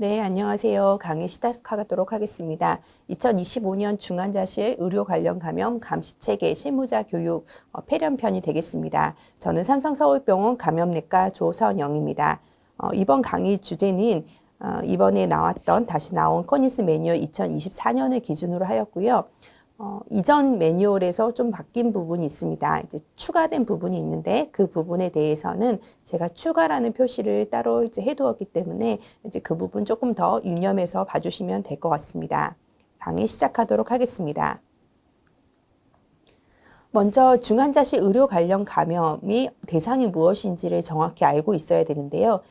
네, 안녕하세요. 강의 시작하도록 하겠습니다. 2025년 중환자실 의료 관련 감염 감시체계 실무자 교육 폐렴편이 되겠습니다. 저는 삼성서울병원 감염내과 조선영입니다. 이번 강의 주제는 이번에 다시 나온 코니스 매뉴얼 2024년을 기준으로 하였고요. 이전 매뉴얼에서 좀 바뀐 부분이 있습니다. 이제 추가된 부분이 있는데 그 부분에 대해서는 제가 추가라는 표시를 따로 이제 해두었기 때문에 이제 그 부분 조금 더 유념해서 봐주시면 될 것 같습니다. 강의 시작하도록 하겠습니다. 먼저 중환자실 의료 관련 감염이 대상이 무엇인지를 정확히 알고 있어야 되는데요.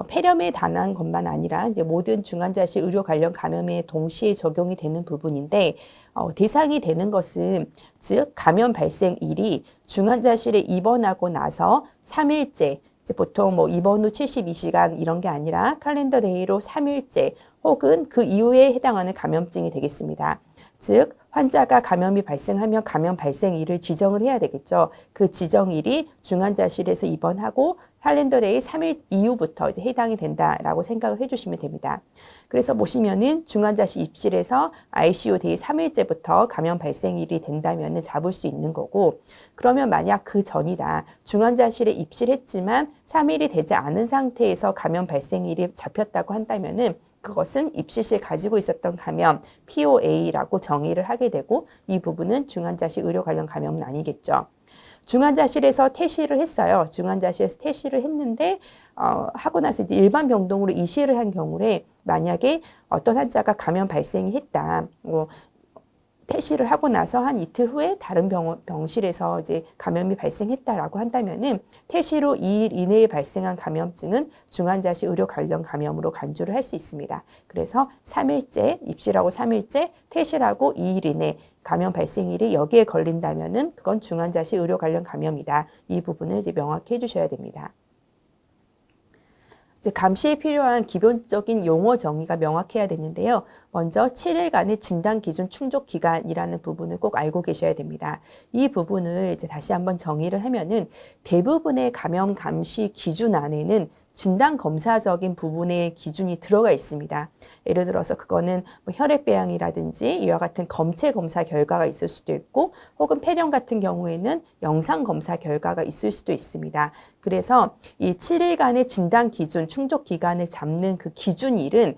폐렴에 관한 것만 아니라 이제 모든 중환자실 의료 관련 감염에 동시에 적용이 되는 부분인데 대상이 되는 것은 즉 감염 발생일이 중환자실에 입원하고 나서 3일째 이제 보통 뭐 입원 후 72시간 이런 게 아니라 칼렌더 데이로 3일째 혹은 그 이후에 해당하는 감염증이 되겠습니다. 즉 환자가 감염이 발생하면 감염 발생일을 지정을 해야 되겠죠. 그 지정일이 중환자실에서 입원하고 칼렌더데이 3일 이후부터 이제 해당이 된다라고 생각을 해주시면 됩니다. 그래서 보시면은 중환자실 입실에서 ICU 데이 3일째부터 감염 발생일이 된다면은 잡을 수 있는 거고, 그러면 만약 그 전이다. 중환자실에 입실했지만 3일이 되지 않은 상태에서 감염 발생일이 잡혔다고 한다면은 그것은 입실시에 가지고 있었던 감염 POA라고 정의를 하게 되고 이 부분은 중환자실 의료 관련 감염은 아니겠죠. 중환자실에서 퇴실을 했어요. 중환자실에서 퇴실을 했는데 하고 나서 이제 일반 병동으로 이실을 한 경우에 만약에 어떤 환자가 감염 발생이 했다. 퇴실을 하고 나서 한 이틀 후에 다른 병실에서 이제 감염이 발생했다라고 한다면은 퇴실 후 2일 이내에 발생한 감염증은 중환자실 의료 관련 감염으로 간주를 할 수 있습니다. 그래서 3일째, 입실하고 3일째, 퇴실하고 2일 이내 감염 발생일이 여기에 걸린다면은 그건 중환자실 의료 관련 감염이다. 이 부분을 이제 명확히 해주셔야 됩니다. 감시에 필요한 기본적인 용어 정의가 명확해야 되는데요. 먼저 7일간의 진단 기준 충족 기간이라는 부분을 꼭 알고 계셔야 됩니다. 이 부분을 이제 다시 한번 정의를 하면은 대부분의 감염 감시 기준 안에는 진단 검사적인 부분의 기준이 들어가 있습니다. 예를 들어서 그거는 뭐 혈액배양이라든지 이와 같은 검체 검사 결과가 있을 수도 있고 혹은 폐렴 같은 경우에는 영상 검사 결과가 있을 수도 있습니다. 그래서 이 7일간의 진단 기준, 충족 기간을 잡는 그 기준일은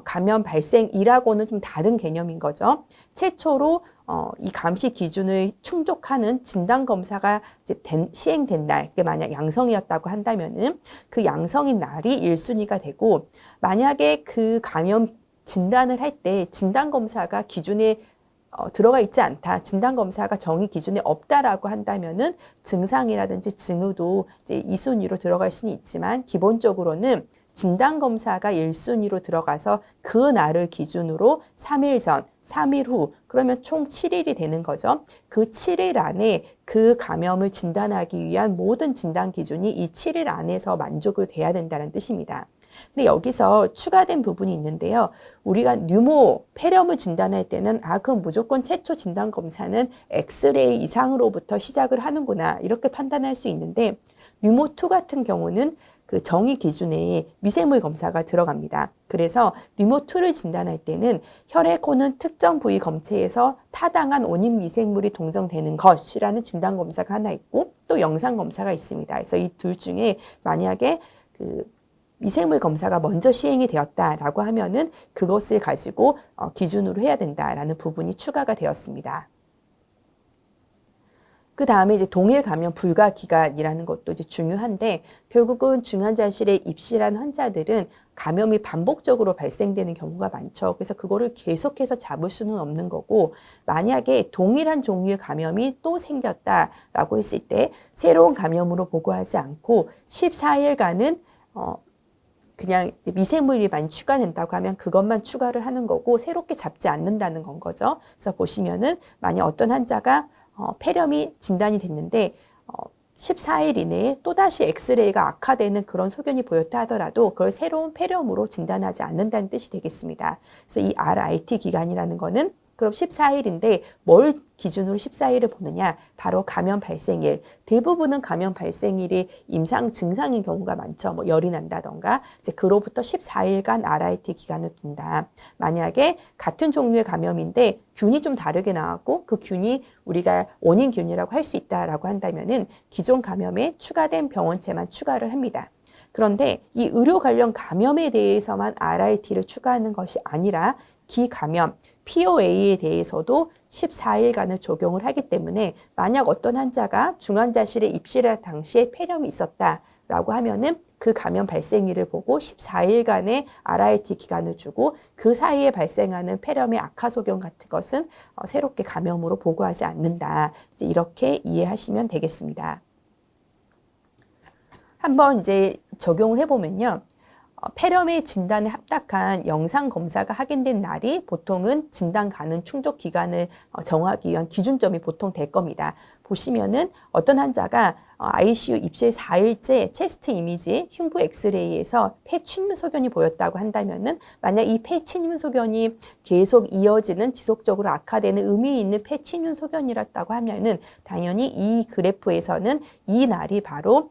감염 발생일하고는 좀 다른 개념인 거죠. 최초로 이 감시 기준을 충족하는 진단 검사가 이제 시행된 날, 만약 양성이었다고 한다면은 그 양성인 날이 1순위가 되고 만약에 그 감염 진단을 할 때 진단 검사가 기준에 들어가 있지 않다. 진단 검사가 정의 기준에 없다라고 한다면은 증상이라든지 징후도 이제 2순위로 들어갈 수는 있지만 기본적으로는 진단 검사가 1순위로 들어가서 그 날을 기준으로 3일 전, 3일 후 그러면 총 7일이 되는 거죠. 그 7일 안에 그 감염을 진단하기 위한 모든 진단 기준이 이 7일 안에서 만족이 돼야 된다는 뜻입니다. 근데 여기서 추가된 부분이 있는데요. 우리가 뉴모, 폐렴을 진단할 때는 그럼 무조건 최초 진단 검사는 엑스레이 이상으로부터 시작을 하는구나 이렇게 판단할 수 있는데 뉴모2 같은 경우는 그 정의 기준에 미생물 검사가 들어갑니다. 그래서 뉴모2를 진단할 때는 혈액 혹은 특정 부위 검체에서 타당한 원인 미생물이 동정되는 것이라는 진단 검사가 하나 있고 또 영상 검사가 있습니다. 그래서 이 둘 중에 만약에 그 미생물 검사가 먼저 시행이 되었다라고 하면은 그것을 가지고 기준으로 해야 된다라는 부분이 추가가 되었습니다. 그 다음에 이제 동일 감염 불가 기간이라는 것도 이제 중요한데 결국은 중환자실에 입실한 환자들은 감염이 반복적으로 발생되는 경우가 많죠. 그래서 그거를 계속해서 잡을 수는 없는 거고 만약에 동일한 종류의 감염이 또 생겼다라고 했을 때 새로운 감염으로 보고하지 않고 14일간은 그냥 미생물이 많이 추가된다고 하면 그것만 추가를 하는 거고 새롭게 잡지 않는다는 건 거죠. 그래서 보시면은 만약 어떤 환자가 폐렴이 진단이 됐는데 14일 이내에 또다시 엑스레이가 악화되는 그런 소견이 보였다 하더라도 그걸 새로운 폐렴으로 진단하지 않는다는 뜻이 되겠습니다. 그래서 이 RIT 기간이라는 거는 그럼 14일인데 뭘 기준으로 14일을 보느냐? 바로 감염 발생일. 대부분은 감염 발생일이 임상 증상인 경우가 많죠. 뭐 열이 난다던가 이제 그로부터 14일간 RIT 기간을 둔다. 만약에 같은 종류의 감염인데 균이 좀 다르게 나왔고 그 균이 우리가 원인균이라고 할 수 있다라고 한다면은 기존 감염에 추가된 병원체만 추가를 합니다. 그런데 이 의료 관련 감염에 대해서만 RIT를 추가하는 것이 아니라 기감염, POA에 대해서도 14일간을 적용을 하기 때문에 만약 어떤 환자가 중환자실에 입실할 당시에 폐렴이 있었다라고 하면은 그 감염 발생일을 보고 14일간의 RIT 기간을 주고 그 사이에 발생하는 폐렴의 악화소견 같은 것은 새롭게 감염으로 보고하지 않는다. 이제 이렇게 이해하시면 되겠습니다. 한번 이제 적용을 해보면요. 폐렴의 진단에 합탁한 영상 검사가 확인된 날이 보통은 진단 가능 충족 기간을 정하기 위한 기준점이 보통 될 겁니다. 보시면은 어떤 환자가 ICU 입실 4일째 체스트 이미지 흉부 엑스레이에서 폐침륜 소견이 보였다고 한다면은 만약 이 폐침륜 소견이 계속 이어지는 지속적으로 악화되는 의미 있는 폐침륜 소견이었다고 하면은 당연히 이 그래프에서는 이 날이 바로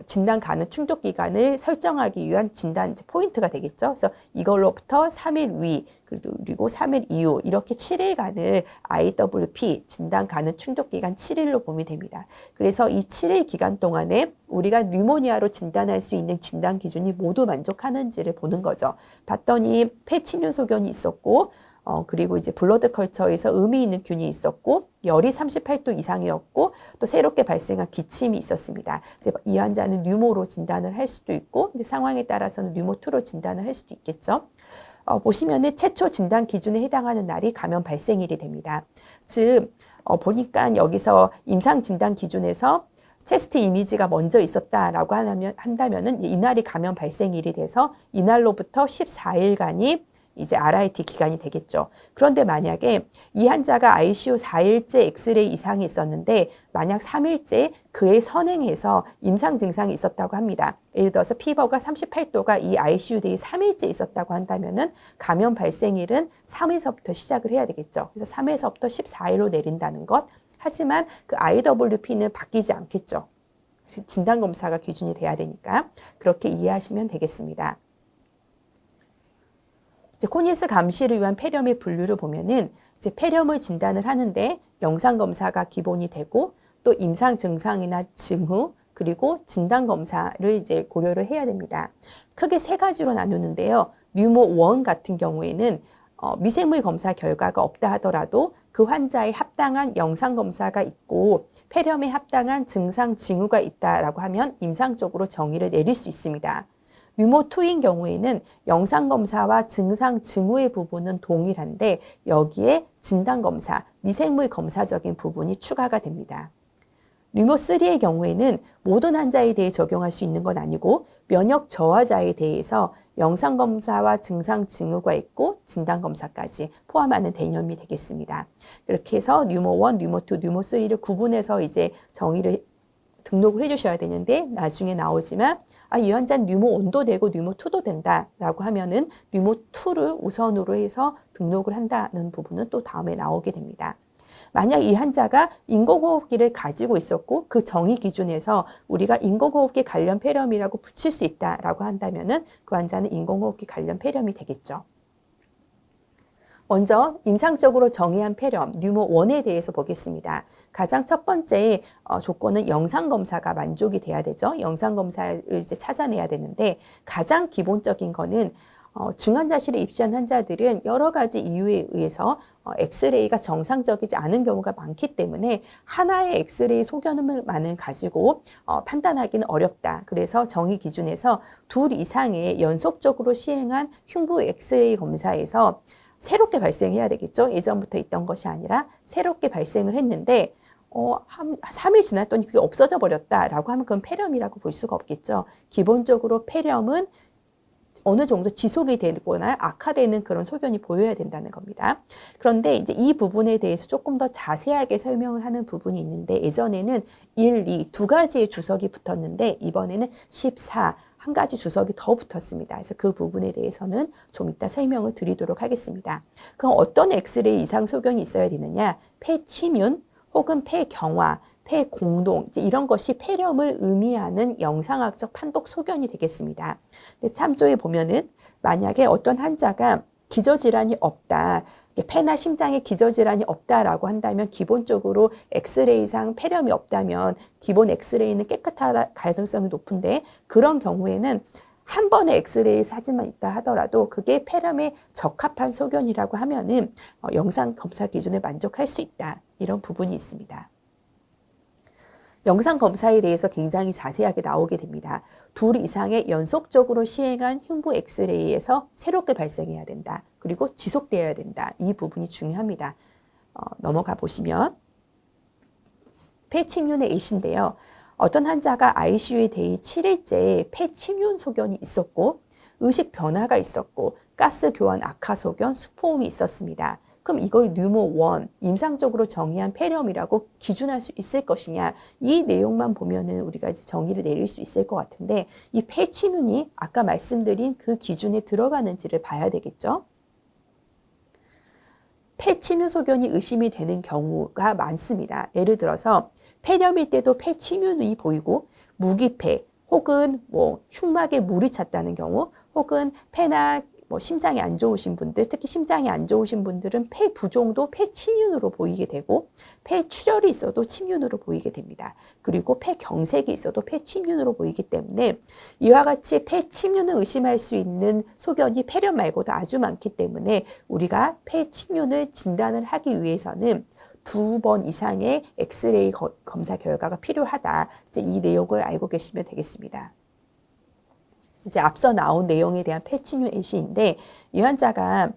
진단 가능 충족 기간을 설정하기 위한 진단 포인트가 되겠죠. 그래서 이걸로부터 3일 위 그리고 3일 이후 이렇게 7일간을 IWP 진단 가능 충족 기간 7일로 보면 됩니다. 그래서 이 7일 기간 동안에 우리가 뉴모니아로 진단할 수 있는 진단 기준이 모두 만족하는지를 보는 거죠. 봤더니 폐침륜 소견이 있었고 그리고 이제 블러드 컬처에서 의미 있는 균이 있었고 열이 38도 이상이었고 또 새롭게 발생한 기침이 있었습니다. 이제 이 환자는 뉴모로 진단을 할 수도 있고 이제 상황에 따라서는 뉴모2로 진단을 할 수도 있겠죠. 보시면은 최초 진단 기준에 해당하는 날이 감염 발생일이 됩니다. 즉 보니까 여기서 임상 진단 기준에서 체스트 이미지가 먼저 있었다라고 한다면은 이날이 감염 발생일이 돼서 이날로부터 14일간이 이제 RIT 기간이 되겠죠. 그런데 만약에 이 환자가 ICU 4일째 엑스레이 이상이 있었는데 만약 3일째 그에 선행해서 임상 증상이 있었다고 합니다. 예를 들어서 피버가 38도가 이 ICU 대에 3일째 있었다고 한다면은 감염 발생일은 3에서부터 시작을 해야 되겠죠. 그래서 3에서부터 14일로 내린다는 것. 하지만 그 IWP는 바뀌지 않겠죠. 진단검사가 기준이 돼야 되니까 그렇게 이해하시면 되겠습니다. 이제 코니스 감시를 위한 폐렴의 분류를 보면은 이제 폐렴을 진단을 하는데 영상 검사가 기본이 되고 또 임상 증상이나 징후 그리고 진단 검사를 이제 고려를 해야 됩니다. 크게 세 가지로 나누는데요. 뉴모 1 같은 경우에는 미생물 검사 결과가 없다 하더라도 그 환자의 합당한 영상 검사가 있고 폐렴에 합당한 증상 징후가 있다라고 하면 임상적으로 정의를 내릴 수 있습니다. 뉴모2인 경우에는 영상검사와 증상 징후의 부분은 동일한데 여기에 진단검사, 미생물 검사적인 부분이 추가가 됩니다. 뉴모3의 경우에는 모든 환자에 대해 적용할 수 있는 건 아니고 면역 저하자에 대해서 영상검사와 증상 징후가 있고 진단검사까지 포함하는 개념이 되겠습니다. 그렇게 해서 뉴모1, 뉴모2, 뉴모3를 구분해서 이제 정의를 등록을 해주셔야 되는데 나중에 나오지만 이 환자는 뉴모 1도 되고 뉴모 2도 된다라고 하면은 뉴모 2를 우선으로 해서 등록을 한다는 부분은 또 다음에 나오게 됩니다. 만약 이 환자가 인공호흡기를 가지고 있었고 그 정의 기준에서 우리가 인공호흡기 관련 폐렴이라고 붙일 수 있다라고 한다면은 그 환자는 인공호흡기 관련 폐렴이 되겠죠. 먼저 임상적으로 정의한 폐렴 뉴모 1에 대해서 보겠습니다. 가장 첫 번째 조건은 영상검사가 만족이 돼야 되죠. 영상검사를 이제 찾아내야 되는데 가장 기본적인 거는 중환자실에 입시한 환자들은 여러 가지 이유에 의해서 엑스레이가 정상적이지 않은 경우가 많기 때문에 하나의 엑스레이 소견만을 가지고 판단하기는 어렵다. 그래서 정의 기준에서 2 이상의 연속적으로 시행한 흉부 엑스레이 검사에서 새롭게 발생해야 되겠죠. 예전부터 있던 것이 아니라 새롭게 발생을 했는데 3일 지났더니 그게 없어져 버렸다라고 하면 그건 폐렴이라고 볼 수가 없겠죠. 기본적으로 폐렴은 어느 정도 지속이 되거나 악화되는 그런 소견이 보여야 된다는 겁니다. 그런데 이제 이 부분에 대해서 조금 더 자세하게 설명을 하는 부분이 있는데 예전에는 1, 2 두 가지의 주석이 붙었는데 이번에는 14, 한 가지 주석이 더 붙었습니다. 그래서 그 부분에 대해서는 좀 이따 설명을 드리도록 하겠습니다. 그럼 어떤 엑스레이 이상 소견이 있어야 되느냐? 폐침윤 혹은 폐경화, 폐공동 이런 것이 폐렴을 의미하는 영상학적 판독 소견이 되겠습니다. 근데 참조해 보면은 만약에 어떤 환자가 기저질환이 없다, 폐나 심장에 기저질환이 없다라고 한다면 기본적으로 엑스레이상 폐렴이 없다면 기본 엑스레이는 깨끗할 가능성이 높은데 그런 경우에는 한 번의 엑스레이 사진만 있다 하더라도 그게 폐렴에 적합한 소견이라고 하면은 영상 검사 기준에 만족할 수 있다. 이런 부분이 있습니다. 영상 검사에 대해서 굉장히 자세하게 나오게 됩니다. 둘 이상의 연속적으로 시행한 흉부 엑스레이에서 새롭게 발생해야 된다. 그리고 지속되어야 된다. 이 부분이 중요합니다. 넘어가 보시면 폐침윤의 A인데요. 어떤 환자가 ICU에 대의 7일째 폐침윤 소견이 있었고 의식 변화가 있었고 가스 교환 악화 소견, 수포음이 있었습니다. 그럼 이걸 뉴모 1, 임상적으로 정의한 폐렴이라고 기준할 수 있을 것이냐. 이 내용만 보면은 우리가 이제 정의를 내릴 수 있을 것 같은데 이 폐침윤이 아까 말씀드린 그 기준에 들어가는지를 봐야 되겠죠. 폐침윤 소견이 의심이 되는 경우가 많습니다. 예를 들어서 폐렴일 때도 폐침윤이 보이고 무기폐 혹은 흉막에 물이 찼다는 경우 혹은 폐나 심장이 안 좋으신 분들, 특히 심장이 안 좋으신 분들은 폐 부종도 폐침윤으로 보이게 되고 폐출혈이 있어도 침윤으로 보이게 됩니다. 그리고 폐경색이 있어도 폐침윤으로 보이기 때문에 이와 같이 폐침윤을 의심할 수 있는 소견이 폐렴 말고도 아주 많기 때문에 우리가 폐침윤을 진단을 하기 위해서는 2번 이상의 엑스레이 검사 결과가 필요하다. 이제 이 내용을 알고 계시면 되겠습니다. 이제 앞서 나온 내용에 대한 폐침윤 예시인데 이 환자가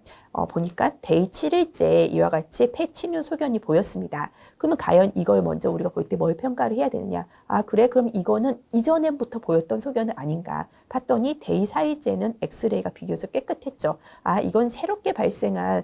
보니까 데이 7일째 이와 같이 폐침윤 소견이 보였습니다. 그러면 과연 이걸 먼저 우리가 볼 때 뭘 평가를 해야 되느냐? 그래 그럼 이거는 이전에부터 보였던 소견은 아닌가? 봤더니 데이 4일째는 엑스레이가 비교적 깨끗했죠. 이건 새롭게 발생한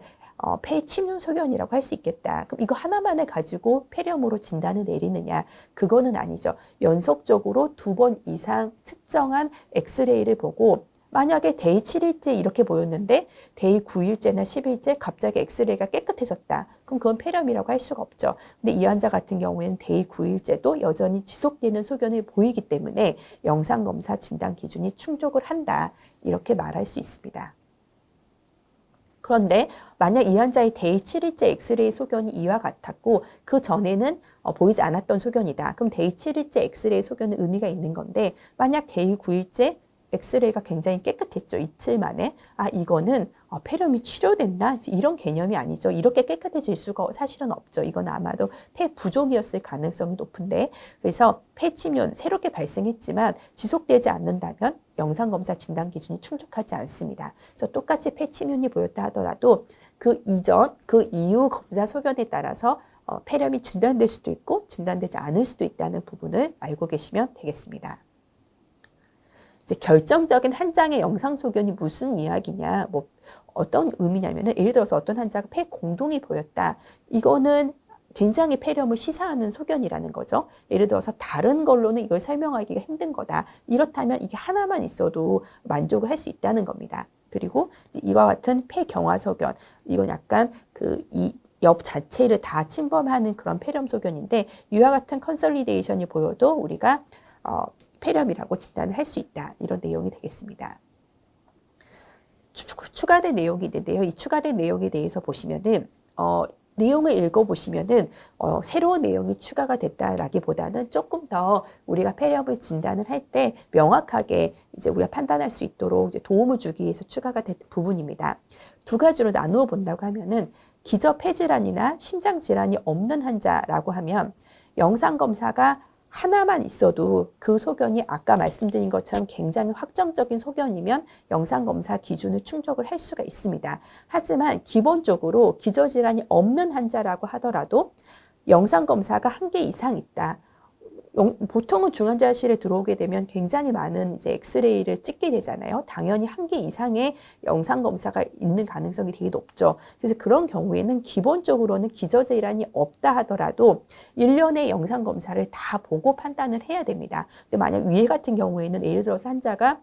폐침윤 소견이라고 할 수 있겠다. 그럼 이거 하나만을 가지고 폐렴으로 진단을 내리느냐? 그거는 아니죠. 연속적으로 2번 이상 측정한 엑스레이를 보고 만약에 데이 7일째 이렇게 보였는데 데이 9일째나 10일째 갑자기 엑스레이가 깨끗해졌다. 그럼 그건 폐렴이라고 할 수가 없죠. 근데 이 환자 같은 경우에는 데이 9일째도 여전히 지속되는 소견을 보이기 때문에 영상검사 진단 기준이 충족을 한다. 이렇게 말할 수 있습니다. 그런데 만약 이 환자의 데이 7일째 엑스레이 소견이 이와 같았고 그 전에는 보이지 않았던 소견이다. 그럼 데이 7일째 엑스레이 소견은 의미가 있는 건데 만약 데이 9일째 엑스레이가 굉장히 깨끗했죠. 이틀 만에. 이거는 폐렴이 치료됐나? 이런 개념이 아니죠. 이렇게 깨끗해질 수가 사실은 없죠. 이건 아마도 폐 부종이었을 가능성이 높은데 그래서 폐침윤 새롭게 발생했지만 지속되지 않는다면 영상검사 진단 기준이 충족하지 않습니다. 그래서 똑같이 폐침윤이 보였다 하더라도 그 이전, 그 이후 검사 소견에 따라서 폐렴이 진단될 수도 있고 진단되지 않을 수도 있다는 부분을 알고 계시면 되겠습니다. 이제 결정적인 한 장의 영상 소견이 무슨 이야기냐, 어떤 의미냐면은 예를 들어서 어떤 환자가 폐 공동이 보였다. 이거는 굉장히 폐렴을 시사하는 소견이라는 거죠. 예를 들어서 다른 걸로는 이걸 설명하기가 힘든 거다. 이렇다면 이게 하나만 있어도 만족을 할 수 있다는 겁니다. 그리고 이와 같은 폐경화 소견, 이건 약간 이 옆 자체를 다 침범하는 그런 폐렴 소견인데 이와 같은 컨설리데이션이 보여도 우리가 폐렴이라고 진단을 할 수 있다. 이런 내용이 되겠습니다. 추가된 내용이 있는데요. 이 추가된 내용에 대해서 보시면은 내용을 읽어보시면은 새로운 내용이 추가가 됐다라기보다는 조금 더 우리가 폐렴을 진단을 할 때 명확하게 이제 우리가 판단할 수 있도록 이제 도움을 주기 위해서 추가가 된 부분입니다. 두 가지로 나누어 본다고 하면은 기저 폐질환이나 심장 질환이 없는 환자라고 하면 영상 검사가 하나만 있어도 그 소견이 아까 말씀드린 것처럼 굉장히 확정적인 소견이면 영상검사 기준을 충족을 할 수가 있습니다. 하지만 기본적으로 기저질환이 없는 환자라고 하더라도 영상검사가 1개 이상 있다. 보통은 중환자실에 들어오게 되면 굉장히 많은 이제 엑스레이를 찍게 되잖아요. 당연히 한 개 이상의 영상 검사가 있는 가능성이 되게 높죠. 그래서 그런 경우에는 기본적으로는 기저질환이 없다 하더라도 1년의 영상 검사를 다 보고 판단을 해야 됩니다. 근데 만약 위에 같은 경우에는 예를 들어서 환자가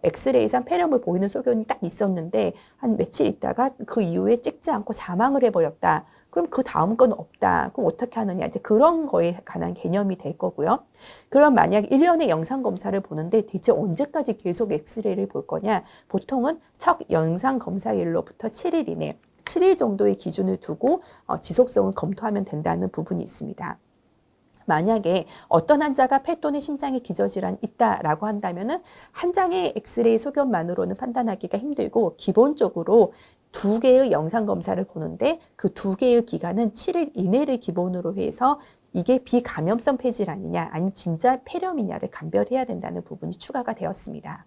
엑스레이상 폐렴을 보이는 소견이 딱 있었는데 한 며칠 있다가 그 이후에 찍지 않고 사망을 해버렸다. 그럼 그 다음 건 없다. 그럼 어떻게 하느냐. 이제 그런 거에 관한 개념이 될 거고요. 그럼 만약 1년의 영상검사를 보는데 대체 언제까지 계속 엑스레이를 볼 거냐. 보통은 첫 영상검사일로부터 7일 이내, 7일 정도의 기준을 두고 지속성을 검토하면 된다는 부분이 있습니다. 만약에 어떤 환자가 폐 또는 심장에 기저질환이 있다라고 한다면은 한 장의 엑스레이 소견만으로는 판단하기가 힘들고 기본적으로 2개의 영상검사를 보는데 그 2개의 기간은 7일 이내를 기본으로 해서 이게 비감염성 폐질환이냐 아니면 진짜 폐렴이냐를 감별해야 된다는 부분이 추가가 되었습니다.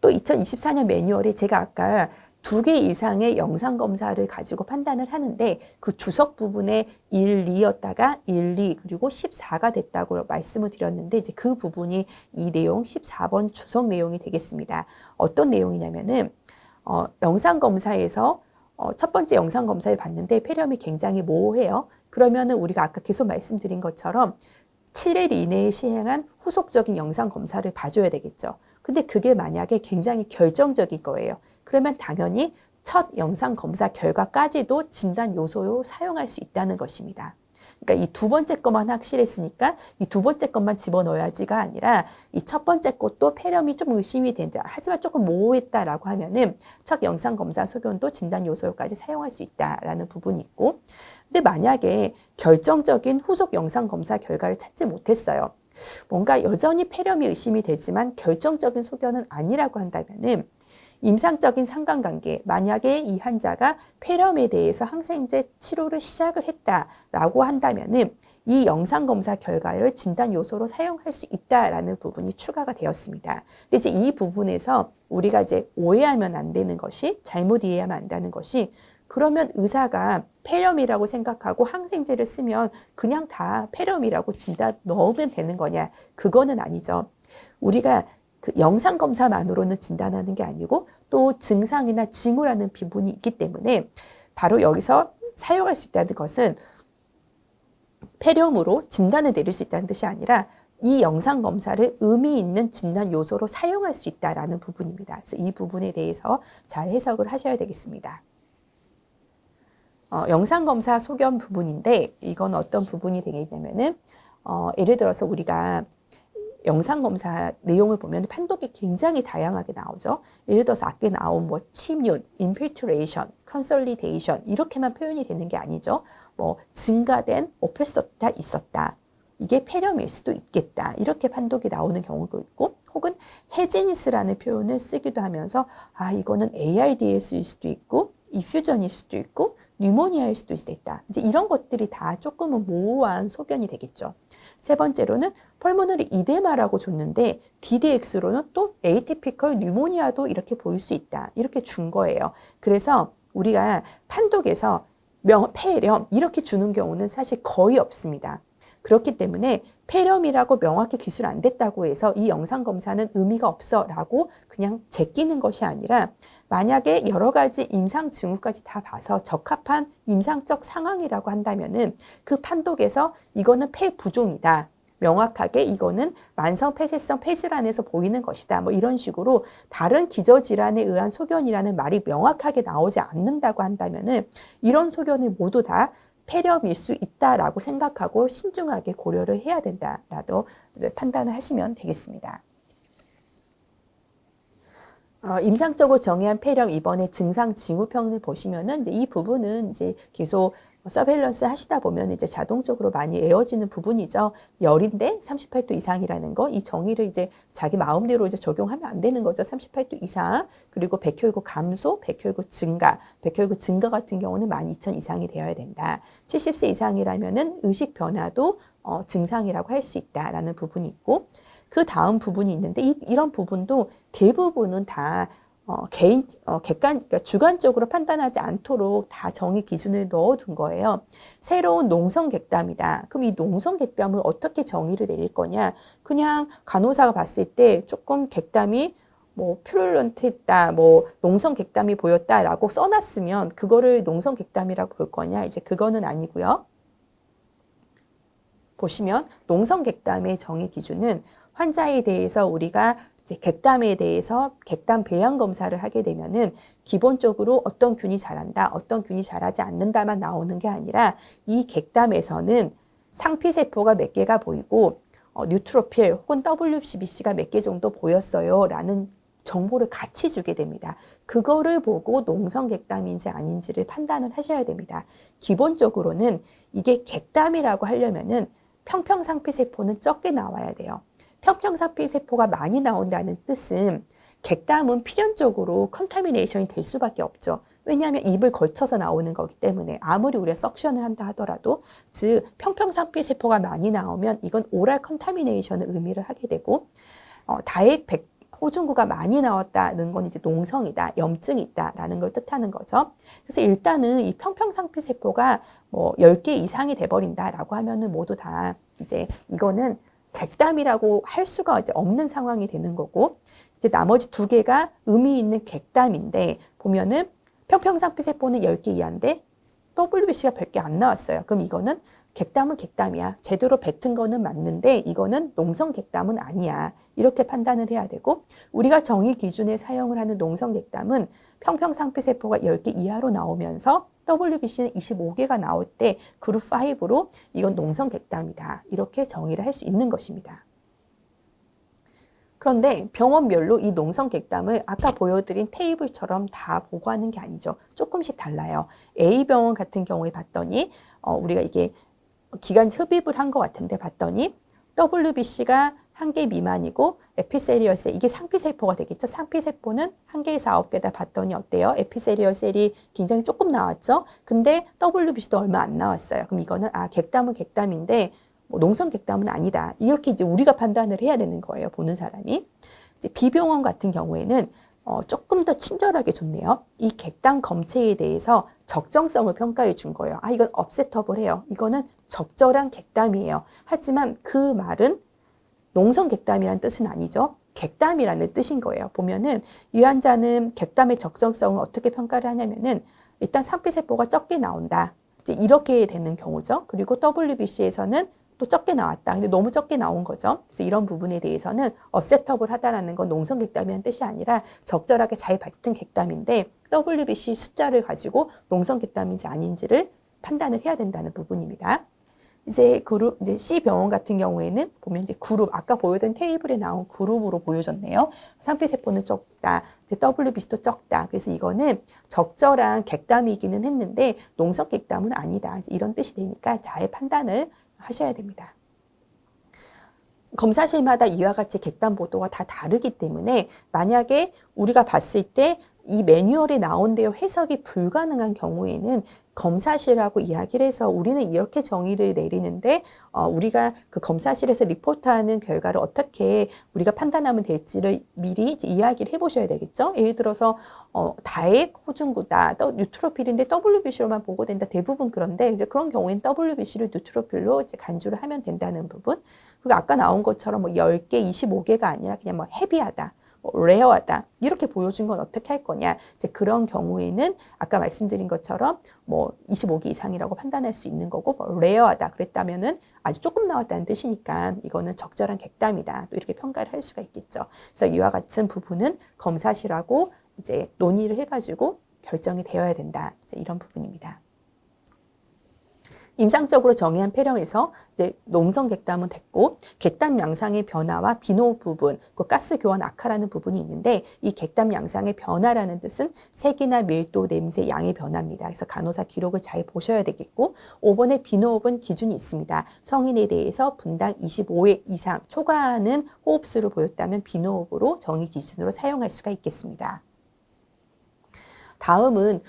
또 2024년 매뉴얼에 제가 아까 2개 이상의 영상검사를 가지고 판단을 하는데 그 주석 부분에 1, 2였다가 1, 2 그리고 14가 됐다고 말씀을 드렸는데 이제 그 부분이 이 내용 14번 주석 내용이 되겠습니다. 어떤 내용이냐면은 영상검사에서 첫 번째 영상검사를 봤는데 폐렴이 굉장히 모호해요. 그러면은 우리가 아까 계속 말씀드린 것처럼 7일 이내에 시행한 후속적인 영상검사를 봐줘야 되겠죠. 근데 그게 만약에 굉장히 결정적인 거예요. 그러면 당연히 첫 영상검사 결과까지도 진단 요소로 사용할 수 있다는 것입니다. 그러니까 이 2번째 것만 확실했으니까 이 2번째 것만 집어넣어야지가 아니라 이 첫 번째 것도 폐렴이 좀 의심이 된다. 하지만 조금 모호했다라고 하면은 첫 영상검사 소견도 진단 요소로까지 사용할 수 있다라는 부분이 있고, 근데 만약에 결정적인 후속 영상검사 결과를 찾지 못했어요. 뭔가 여전히 폐렴이 의심이 되지만 결정적인 소견은 아니라고 한다면은 임상적인 상관관계, 만약에 이 환자가 폐렴에 대해서 항생제 치료를 시작을 했다라고 한다면은 이 영상검사 결과를 진단 요소로 사용할 수 있다라는 부분이 추가가 되었습니다. 근데 이제 이 부분에서 우리가 이제 오해하면 안 되는 것이, 잘못 이해하면 안 되는 것이, 그러면 의사가 폐렴이라고 생각하고 항생제를 쓰면 그냥 다 폐렴이라고 진단 넣으면 되는 거냐? 그거는 아니죠. 우리가 그 영상검사만으로는 진단하는 게 아니고 또 증상이나 징후라는 부분이 있기 때문에 바로 여기서 사용할 수 있다는 것은 폐렴으로 진단을 내릴 수 있다는 뜻이 아니라 이 영상검사를 의미 있는 진단 요소로 사용할 수 있다는 부분입니다. 그래서 이 부분에 대해서 잘 해석을 하셔야 되겠습니다. 영상검사 소견 부분인데 이건 어떤 부분이 되겠냐면은 예를 들어서 우리가 영상검사 내용을 보면 판독이 굉장히 다양하게 나오죠. 예를 들어서 아까 나온 뭐 침윤, 인필트레이션, 컨솔리데이션 이렇게만 표현이 되는 게 아니죠. 뭐 증가된 오페스토타 있었다. 이게 폐렴일 수도 있겠다. 이렇게 판독이 나오는 경우도 있고 혹은 헤지니스라는 표현을 쓰기도 하면서 아 이거는 ARDS일 수도 있고 이퓨전일 수도 있고 뉴모니아일 수도 있다. 이제 이런 것들이 다 조금은 모호한 소견이 되겠죠. 세 번째로는 펄모너리 이데마라고 줬는데 DDX로는 또 에이티피컬 뉴모니아도 이렇게 보일 수 있다. 이렇게 준 거예요. 그래서 우리가 판독에서 폐렴 이렇게 주는 경우는 사실 거의 없습니다. 그렇기 때문에 폐렴이라고 명확히 기술 안 됐다고 해서 이 영상검사는 의미가 없어 라고 그냥 제끼는 것이 아니라 만약에 여러 가지 임상 징후까지 다 봐서 적합한 임상적 상황이라고 한다면은 그 판독에서 이거는 폐부종이다. 명확하게 이거는 만성폐쇄성 폐질환에서 보이는 것이다. 뭐 이런 식으로 다른 기저질환에 의한 소견이라는 말이 명확하게 나오지 않는다고 한다면은 이런 소견이 모두 다 폐렴일 수 있다라고 생각하고 신중하게 고려를 해야 된다라도 판단을 하시면 되겠습니다. 임상적으로 정의한 폐렴 이번에 증상 징후평을 보시면은 이 부분은 이제 계속 서베일런스 하시다 보면 이제 자동적으로 많이 외워지는 부분이죠. 열인데 38도 이상이라는 거, 이 정의를 이제 자기 마음대로 이제 적용하면 안 되는 거죠. 38도 이상, 그리고 백혈구 감소, 백혈구 증가, 백혈구 증가 같은 경우는 12,000 이상이 되어야 된다. 70세 이상이라면은 의식 변화도 증상이라고 할 수 있다라는 부분이 있고, 그 다음 부분이 있는데 이런 부분도 대부분은 다 그러니까 주관적으로 판단하지 않도록 다 정의 기준을 넣어둔 거예요. 새로운 농성 객담이다. 그럼 이 농성 객담을 어떻게 정의를 내릴 거냐? 그냥 간호사가 봤을 때 조금 객담이 뭐 퓨룰런트했다, 뭐 농성 객담이 보였다라고 써놨으면 그거를 농성 객담이라고 볼 거냐? 이제 그거는 아니고요. 보시면 농성 객담의 정의 기준은 환자에 대해서 우리가 이제 객담에 대해서 객담 배양 검사를 하게 되면은 기본적으로 어떤 균이 잘한다, 어떤 균이 잘하지 않는다만 나오는 게 아니라 이 객담에서는 상피세포가 몇 개가 보이고 뉴트로필 혹은 WBC가 몇 개 정도 보였어요 라는 정보를 같이 주게 됩니다. 그거를 보고 농성 객담인지 아닌지를 판단을 하셔야 됩니다. 기본적으로는 이게 객담이라고 하려면은 평평상피세포는 적게 나와야 돼요. 평평상피세포가 많이 나온다는 뜻은 객담은 필연적으로 컨타미네이션이 될 수밖에 없죠. 왜냐하면 입을 걸쳐서 나오는 거기 때문에 아무리 우리가 석션을 한다 하더라도 즉 평평상피세포가 많이 나오면 이건 오랄 컨타미네이션을 의미를 하게 되고 다액 호중구가 많이 나왔다는 건 이제 농성이다, 염증이 있다라는 걸 뜻하는 거죠. 그래서 일단은 이 평평상피세포가 뭐 10개 이상이 돼버린다라고 하면은 모두 다 이제 이거는 객담이라고 할 수가 이제 없는 상황이 되는 거고, 이제 나머지 2개가 의미 있는 객담인데 보면은 평평상피세포는 10개 이하인데 WBC가 몇 개 안 나왔어요. 그럼 이거는 객담은 객담이야. 제대로 뱉은 거는 맞는데 이거는 농성 객담은 아니야. 이렇게 판단을 해야 되고, 우리가 정의 기준에 사용을 하는 농성 객담은 평평상피세포가 10개 이하로 나오면서 WBC는 25개가 나올 때 그룹 5로 이건 농성 객담이다. 이렇게 정의를 할 수 있는 것입니다. 그런데 병원별로 이 농성 객담을 아까 보여드린 테이블처럼 다 보고하는 게 아니죠. 조금씩 달라요. A병원 같은 경우에 봤더니 우리가 이게 기관지 흡입을 한 것 같은데 봤더니 WBC가 1개 미만이고 에피세리얼 셀, 이게 상피세포가 되겠죠. 상피세포는 1개에서 9개다 봤더니 어때요? 에피세리얼 셀이 굉장히 조금 나왔죠. 근데 WBC도 얼마 안 나왔어요. 그럼 이거는 객담은 객담인데 뭐 농성 객담은 아니다. 이렇게 이제 우리가 판단을 해야 되는 거예요. 보는 사람이. 이제 B병원 같은 경우에는 조금 더 친절하게 줬네요. 이 객담 검체에 대해서 적정성을 평가해 준 거예요. 이건 업셋터블해요. 이거는 적절한 객담이에요. 하지만 그 말은 농성 객담이라는 뜻은 아니죠. 객담이라는 뜻인 거예요. 보면은 이 환자는 객담의 적정성을 어떻게 평가를 하냐면은 일단 상피세포가 적게 나온다. 이제 이렇게 되는 경우죠. 그리고 WBC에서는 또 적게 나왔다. 근데 너무 적게 나온 거죠. 그래서 이런 부분에 대해서는 업셋터블 하다라는 건 농성 객담이라는 뜻이 아니라 적절하게 잘 받은 객담인데 WBC 숫자를 가지고 농성 객담인지 아닌지를 판단을 해야 된다는 부분입니다. 이제 C 병원 같은 경우에는 보면 이제 그룹, 아까 보여준 테이블에 나온 그룹으로 보여졌네요. 상피세포는 적다, 이제 WBC도 적다. 그래서 이거는 적절한 객담이기는 했는데 농성 객담은 아니다. 이런 뜻이 되니까 잘 판단을 하셔야 됩니다. 검사실마다 이와 같이 객담 보도가 다 다르기 때문에 만약에 우리가 봤을 때 이 매뉴얼에 나온 대로 해석이 불가능한 경우에는 검사실하고 이야기를 해서 우리는 이렇게 정의를 내리는데 우리가 그 검사실에서 리포트하는 결과를 어떻게 우리가 판단하면 될지를 미리 이제 이야기를 해보셔야 되겠죠. 예를 들어서 다액 호중구다, 뉴트로필인데 WBC로만 보고된다. 대부분 그런데 이제 그런 경우에는 WBC를 뉴트로필로 이제 간주를 하면 된다는 부분. 그리고 아까 나온 것처럼 뭐 10개, 25개가 아니라 그냥 뭐 헤비하다, 레어하다 이렇게 보여준 건 어떻게 할 거냐. 이제 그런 경우에는 아까 말씀드린 것처럼 뭐 25개 이상이라고 판단할 수 있는 거고, 뭐 레어하다 그랬다면은 아주 조금 나왔다는 뜻이니까 이거는 적절한 객담이다. 또 이렇게 평가를 할 수가 있겠죠. 그래서 이와 같은 부분은 검사실하고 이제 논의를 해가지고 결정이 되어야 된다. 이제 이런 부분입니다. 임상적으로 정의한 폐렴에서 이제 농성 객담은 됐고, 객담 양상의 변화와 비노 부분, 그 가스 교환 악화라는 부분이 있는데, 이 객담 양상의 변화라는 뜻은 색이나 밀도, 냄새, 양의 변화입니다. 그래서 간호사 기록을 잘 보셔야 되겠고, 5번의 비노흡은 기준이 있습니다. 성인에 대해서 분당 25회 이상 초과하는 호흡수를 보였다면 비노흡으로 정의 기준으로 사용할 수가 있겠습니다. 다음은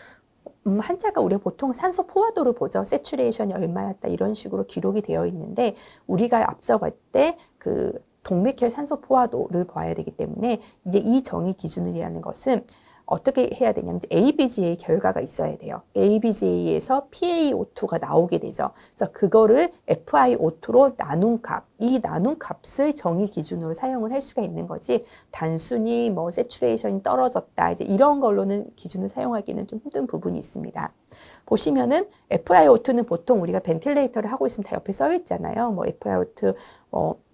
환자가 우리가 보통 산소 포화도를 보죠. 세츄레이션이 얼마였다 이런 식으로 기록이 되어 있는데, 우리가 앞서 볼 때 그 동맥혈 산소 포화도를 봐야 되기 때문에 이제 이 정의 기준이라는 것은 어떻게 해야 되냐면 ABGA 결과가 있어야 돼요. ABGA에서 PaO2가 나오게 되죠. 그래서 그거를 FiO2로 나눈 값, 이 나눈 값을 정의 기준으로 사용을 할 수가 있는 거지 단순히 뭐 세츄레이션이 떨어졌다 이제 이런 걸로는 기준을 사용하기는 좀 힘든 부분이 있습니다. 보시면은 FiO2는 보통 우리가 벤틸레이터를 하고 있으면 다 옆에 써 있잖아요. 뭐 FiO2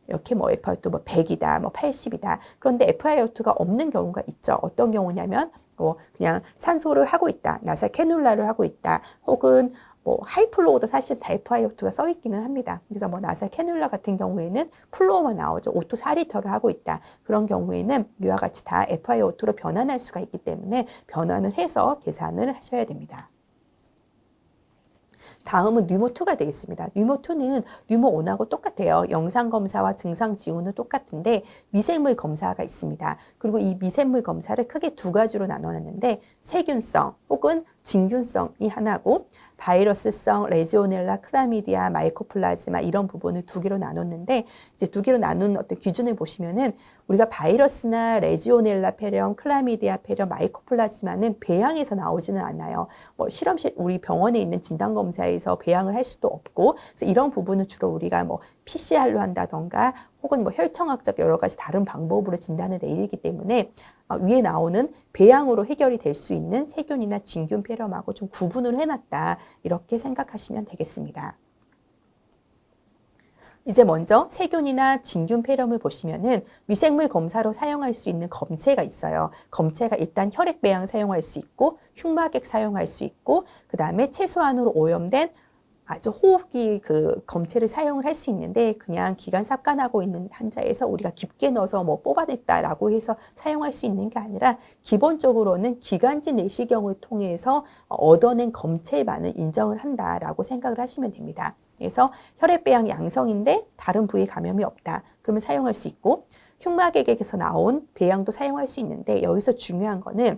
이렇게 뭐 FiO2 뭐 100이다, 뭐 80이다. 그런데 FiO2가 없는 경우가 있죠. 어떤 경우냐면 그냥 산소를 하고 있다, 나사 캐놀라를 하고 있다, 혹은 뭐 하이플로우도 사실 다 FiO2가 써 있기는 합니다. 그래서 뭐 나사 캐놀라 같은 경우에는 플로우만 나오죠. O2 4리터를 하고 있다. 그런 경우에는 이와 같이 다 FiO2로 변환할 수가 있기 때문에 변환을 해서 계산을 하셔야 됩니다. 다음은 뉴모2가 되겠습니다. 뉴모2는 뉴모1하고 똑같아요. 영상검사와 증상지우는 똑같은데 미생물 검사가 있습니다. 그리고 이 미생물 검사를 크게 두 가지로 나눠놨는데 세균성 혹은 진균성이 하나고 바이러스성 레지오넬라, 클라미디아, 마이코플라즈마 이런 부분을 두 개로 나눴는데 이제 두 개로 나눈 어떤 기준을 보시면은 우리가 바이러스나 레지오넬라 폐렴, 클라미디아 폐렴, 마이코플라즈마는 배양에서 나오지는 않아요. 뭐 실험실 우리 병원에 있는 진단 검사에서 배양을 할 수도 없고 그래서 이런 부분은 주로 우리가 뭐 PCR로 한다던가 혹은 뭐 혈청학적 여러 가지 다른 방법으로 진단을 내리기 때문에 위에 나오는 배양으로 해결이 될 수 있는 세균이나 진균 폐렴하고 좀 구분을 해놨다 이렇게 생각하시면 되겠습니다. 이제 먼저 세균이나 진균 폐렴을 보시면은 미생물 검사로 사용할 수 있는 검체가 있어요. 검체가 일단 혈액 배양 사용할 수 있고 흉막액 사용할 수 있고 그 다음에 최소한으로 오염된 아주 호흡기 그 검체를 사용을 할 수 있는데 그냥 기관 삽관하고 있는 환자에서 우리가 깊게 넣어서 뭐 뽑아냈다라고 해서 사용할 수 있는 게 아니라 기본적으로는 기관지 내시경을 통해서 얻어낸 검체만을 인정을 한다라고 생각을 하시면 됩니다. 그래서 혈액배양 양성인데 다른 부위에 감염이 없다. 그러면 사용할 수 있고 흉막액에서 나온 배양도 사용할 수 있는데 여기서 중요한 거는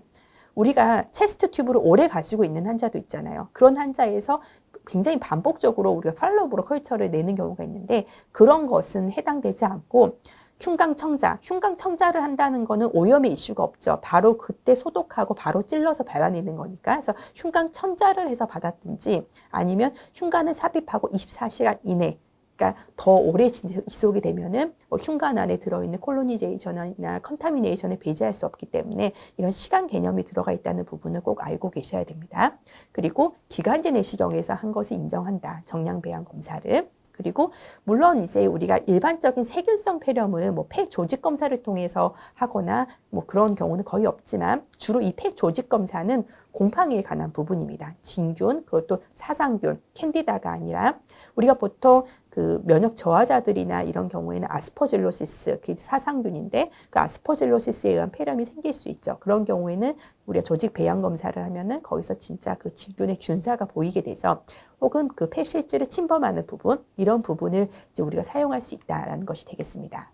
우리가 체스트 튜브를 오래 가지고 있는 환자도 있잖아요. 그런 환자에서 굉장히 반복적으로 우리가 팔로우업으로 컬처를 내는 경우가 있는데 그런 것은 해당되지 않고 흉강청자를 한다는 거는 오염의 이슈가 없죠. 바로 그때 소독하고 바로 찔러서 받아내는 거니까. 그래서 흉강청자를 해서 받았든지 아니면 흉관을 삽입하고 24시간 이내 그러니까 더 오래 지속이 되면은 흉관 안에 들어있는 콜로니제이션이나 컨타미네이션을 배제할 수 없기 때문에 이런 시간 개념이 들어가 있다는 부분을 꼭 알고 계셔야 됩니다. 그리고 기관지 내시경에서 한 것을 인정한다. 정량 배양 검사를. 그리고 물론 이제 우리가 일반적인 세균성 폐렴을 뭐 폐 조직 검사를 통해서 하거나 뭐 그런 경우는 거의 없지만 주로 이 폐 조직 검사는 곰팡이에 관한 부분입니다. 진균, 그것도 사상균, 캔디다가 아니라 우리가 보통 그 면역 저하자들이나 이런 경우에는 아스퍼질로시스, 그 사상균인데 그 아스퍼질로시스에 의한 폐렴이 생길 수 있죠. 그런 경우에는 우리가 조직 배양 검사를 하면은 거기서 진짜 그 진균의 균사가 보이게 되죠. 혹은 그 폐실질을 침범하는 부분, 이런 부분을 이제 우리가 사용할 수 있다라는 것이 되겠습니다.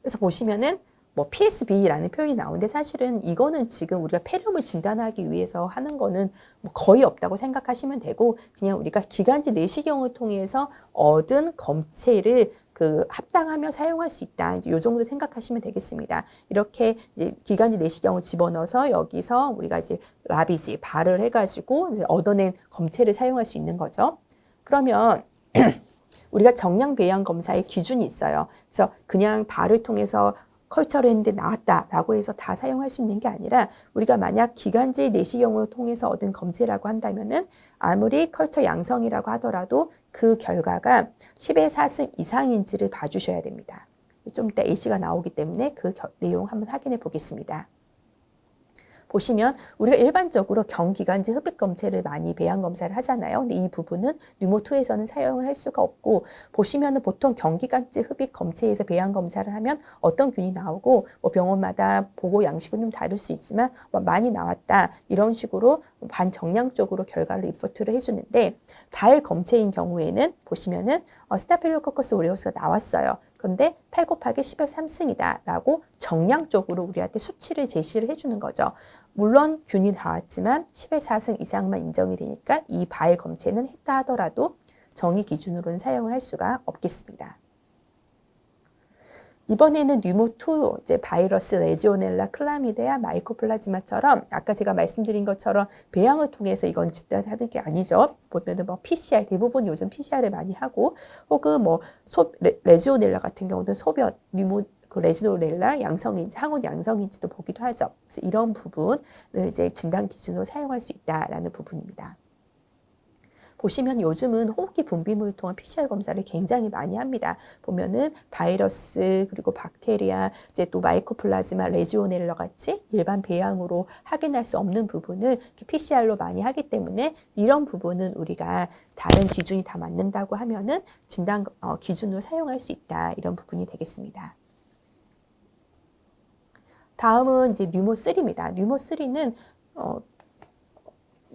그래서 보시면은 뭐 PSB라는 표현이 나오는데 사실은 이거는 지금 우리가 폐렴을 진단하기 위해서 하는 거는 뭐 거의 없다고 생각하시면 되고 그냥 우리가 기관지 내시경을 통해서 얻은 검체를 그 합당하며 사용할 수 있다. 이제 요 정도 생각하시면 되겠습니다. 이렇게 이제 기관지 내시경을 집어넣어서 여기서 우리가 이제 라비지 발을 해가지고 얻어낸 검체를 사용할 수 있는 거죠. 그러면 우리가 정량 배양 검사의 기준이 있어요. 그래서 그냥 발을 통해서 컬처를 했는데 나왔다라고 해서 다 사용할 수 있는 게 아니라 우리가 만약 기관지 내시경을 통해서 얻은 검체라고 한다면은 아무리 컬처 양성이라고 하더라도 그 결과가 10의 4승 이상인지를 봐주셔야 됩니다. 좀 이따 A씨가 나오기 때문에 그 내용 한번 확인해 보겠습니다. 보시면 우리가 일반적으로 경기관지 흡입 검체를 많이 배양 검사를 하잖아요. 근데 이 부분은 뉴모2에서는 사용을 할 수가 없고 보시면은 보통 경기관지 흡입 검체에서 배양 검사를 하면 어떤 균이 나오고 뭐 병원마다 보고 양식은 좀 다를 수 있지만 뭐 많이 나왔다 이런 식으로 반정량적으로 결과를 리포트를 해주는데 발 검체인 경우에는 보시면은 스타필로코커스 오레우스가 나왔어요. 근데 8 곱하기 10의 3승이다 라고 정량적으로 우리한테 수치를 제시를 해주는 거죠. 물론 균이 나왔지만 10의 4승 이상만 인정이 되니까 이 발 검체는 했다 하더라도 정의 기준으로는 사용을 할 수가 없겠습니다. 이번에는 뉴모2, 이제 바이러스, 레지오넬라, 클라미디아, 마이코플라즈마처럼 아까 제가 말씀드린 것처럼 배양을 통해서 이건 진단하는 게 아니죠. 보면은 뭐 PCR, 대부분 요즘 PCR을 많이 하고, 혹은 뭐 레지오넬라 같은 경우는 소변, 그 레지오넬라 양성인지, 항원 양성인지도 보기도 하죠. 그래서 이런 부분을 이제 진단 기준으로 사용할 수 있다라는 부분입니다. 보시면 요즘은 호흡기 분비물을 통한 PCR 검사를 굉장히 많이 합니다. 보면은 바이러스 그리고 박테리아 이제 또 마이코플라즈마 레지오넬라 같이 일반 배양으로 확인할 수 없는 부분을 PCR로 많이 하기 때문에 이런 부분은 우리가 다른 기준이 다 맞는다고 하면은 진단 기준으로 사용할 수 있다 이런 부분이 되겠습니다. 다음은 이제 뉴모3입니다. 뉴모3는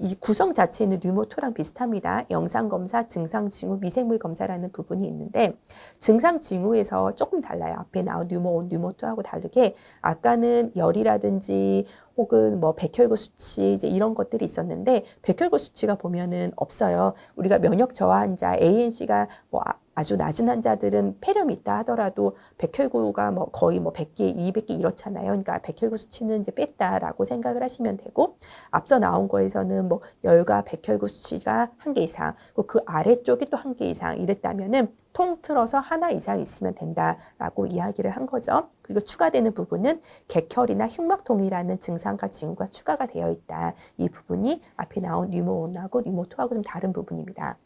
이 구성 자체는 뉴모2랑 비슷합니다. 영상검사, 증상징후, 미생물 검사라는 부분이 있는데 증상징후에서 조금 달라요. 앞에 나온 뉴모1, 뉴모2하고 다르게 아까는 열이라든지 혹은 뭐 백혈구 수치 이제 이런 것들이 있었는데 백혈구 수치가 보면은 없어요. 우리가 면역 저하 환자 ANC가 뭐 아주 낮은 환자들은 폐렴이 있다 하더라도 백혈구가 뭐 거의 뭐 100개, 200개 이렇잖아요. 그러니까 백혈구 수치는 이제 뺐다라고 생각을 하시면 되고 앞서 나온 거에서는 뭐 열과 백혈구 수치가 1개 이상, 그 아래쪽이 또 1개 이상 이랬다면은 통틀어서 하나 이상 있으면 된다라고 이야기를 한 거죠. 그리고 추가되는 부분은 객혈이나 흉막통이라는 증상과 징후가 추가가 되어 있다. 이 부분이 앞에 나온 뉴모1하고 뉴모2하고 좀 다른 부분입니다.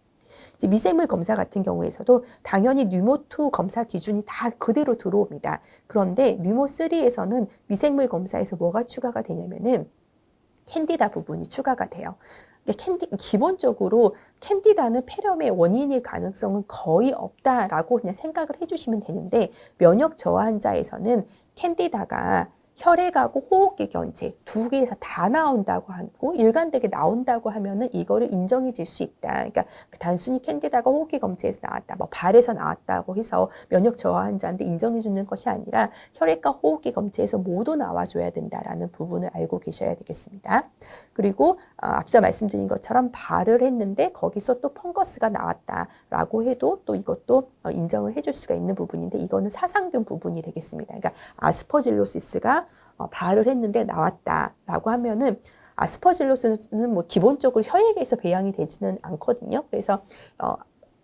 이제 미생물 검사 같은 경우에서도 당연히 뉴모2 검사 기준이 다 그대로 들어옵니다. 그런데 뉴모3에서는 미생물 검사에서 뭐가 추가가 되냐면은 캔디다 부분이 추가가 돼요. 기본적으로 캔디다는 폐렴의 원인일 가능성은 거의 없다라고 그냥 생각을 해주시면 되는데 면역 저하 환자에서는 캔디다가 혈액하고 호흡기 견체 두 개에서 다 나온다고 하고 일관되게 나온다고 하면은 이거를 인정해 줄 수 있다. 그러니까 단순히 캔디다가 호흡기 검체에서 나왔다, 뭐 발에서 나왔다고 해서 면역 저하 환자한테 인정해 주는 것이 아니라 혈액과 호흡기 검체에서 모두 나와줘야 된다라는 부분을 알고 계셔야 되겠습니다. 그리고 앞서 말씀드린 것처럼 발을 했는데 거기서 또 펑거스가 나왔다라고 해도 또 이것도 인정을 해줄 수가 있는 부분인데 이거는 사상균 부분이 되겠습니다. 그러니까 아스퍼질로시스가 발을 했는데 나왔다라고 하면은 아스퍼질로스는 뭐 기본적으로 혈액에서 배양이 되지는 않거든요. 그래서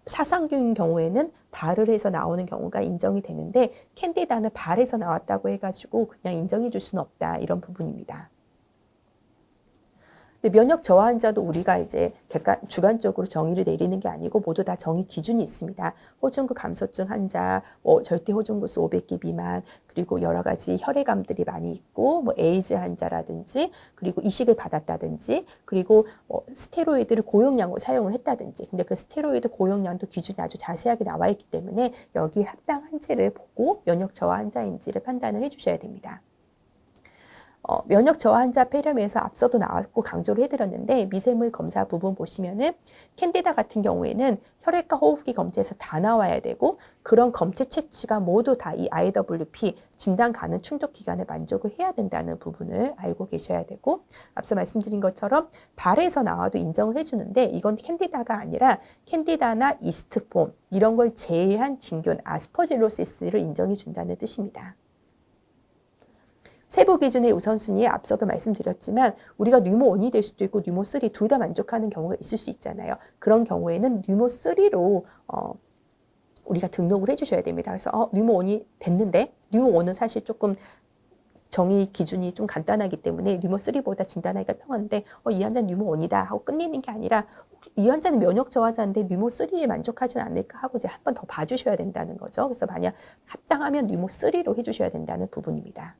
사상균 경우에는 발을 해서 나오는 경우가 인정이 되는데 캔디다는 발에서 나왔다고 해가지고 그냥 인정해 줄 수는 없다 이런 부분입니다. 근데 면역 저하 환자도 우리가 이제 주관적으로 정의를 내리는 게 아니고 모두 다 정의 기준이 있습니다. 호중구 감소증 환자, 절대 호중구수 500개 미만, 그리고 여러 가지 혈액암들이 많이 있고, 에이즈 환자라든지, 그리고 이식을 받았다든지, 그리고 스테로이드를 고용량으로 사용을 했다든지. 근데 그 스테로이드 고용량도 기준이 아주 자세하게 나와 있기 때문에 여기 합당한지를 보고 면역 저하 환자인지를 판단을 해주셔야 됩니다. 면역 저하 환자 폐렴에서 앞서도 나왔고 강조를 해드렸는데 미생물 검사 부분 보시면은 캔디다 같은 경우에는 혈액과 호흡기 검체에서 다 나와야 되고 그런 검체 채취가 모두 다 이 IWP 진단 가능 충족 기간에 만족을 해야 된다는 부분을 알고 계셔야 되고 앞서 말씀드린 것처럼 발에서 나와도 인정을 해주는데 이건 캔디다가 아니라 캔디다나 이스트폼 이런 걸 제외한 진균 아스퍼질로시스를 인정해 준다는 뜻입니다. 세부 기준의 우선순위에 앞서도 말씀드렸지만 우리가 뉴모1이 될 수도 있고 뉴모3 둘 다 만족하는 경우가 있을 수 있잖아요. 그런 경우에는 뉴모3로 우리가 등록을 해주셔야 됩니다. 그래서 뉴모1이 됐는데 뉴모1은 사실 조금 정의 기준이 좀 간단하기 때문에 뉴모3보다 진단하기가 편한데 이 환자는 뉴모1이다 하고 끝내는 게 아니라 이 환자는 면역 저하자인데 뉴모3에 만족하진 않을까 하고 이제 한 번 더 봐주셔야 된다는 거죠. 그래서 만약 합당하면 뉴모3로 해주셔야 된다는 부분입니다.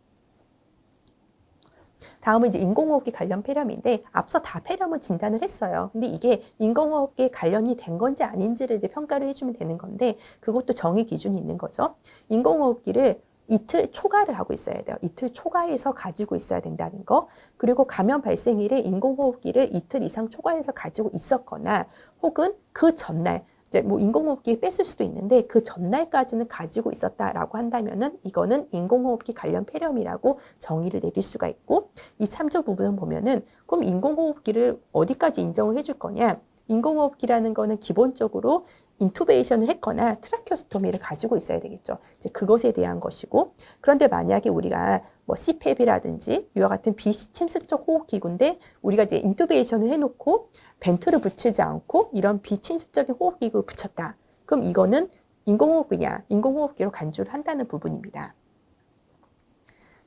다음은 이제 인공호흡기 관련 폐렴인데 앞서 다 폐렴을 진단을 했어요. 근데 이게 인공호흡기에 관련이 된 건지 아닌지를 이제 평가를 해주면 되는 건데 그것도 정의 기준이 있는 거죠. 인공호흡기를 이틀 초과를 하고 있어야 돼요. 이틀 초과해서 가지고 있어야 된다는 거. 그리고 감염 발생일에 인공호흡기를 이틀 이상 초과해서 가지고 있었거나 혹은 그 전날 이제 인공호흡기 뺐을 수도 있는데 그 전날까지는 가지고 있었다라고 한다면은 이거는 인공호흡기 관련 폐렴이라고 정의를 내릴 수가 있고 이 참조 부분을 보면은 그럼 인공호흡기를 어디까지 인정을 해줄 거냐? 인공호흡기라는 거는 기본적으로 인투베이션을 했거나 트라케오스토미를 가지고 있어야 되겠죠. 이제 그것에 대한 것이고, 그런데 만약에 우리가 뭐 CPAP이라든지 이와 같은 비침습적 호흡기구인데 우리가 이제 인투베이션을 해놓고 벤트를 붙이지 않고 이런 비침습적인 호흡기구를 붙였다. 그럼 이거는 인공호흡기냐, 인공호흡기로 간주를 한다는 부분입니다.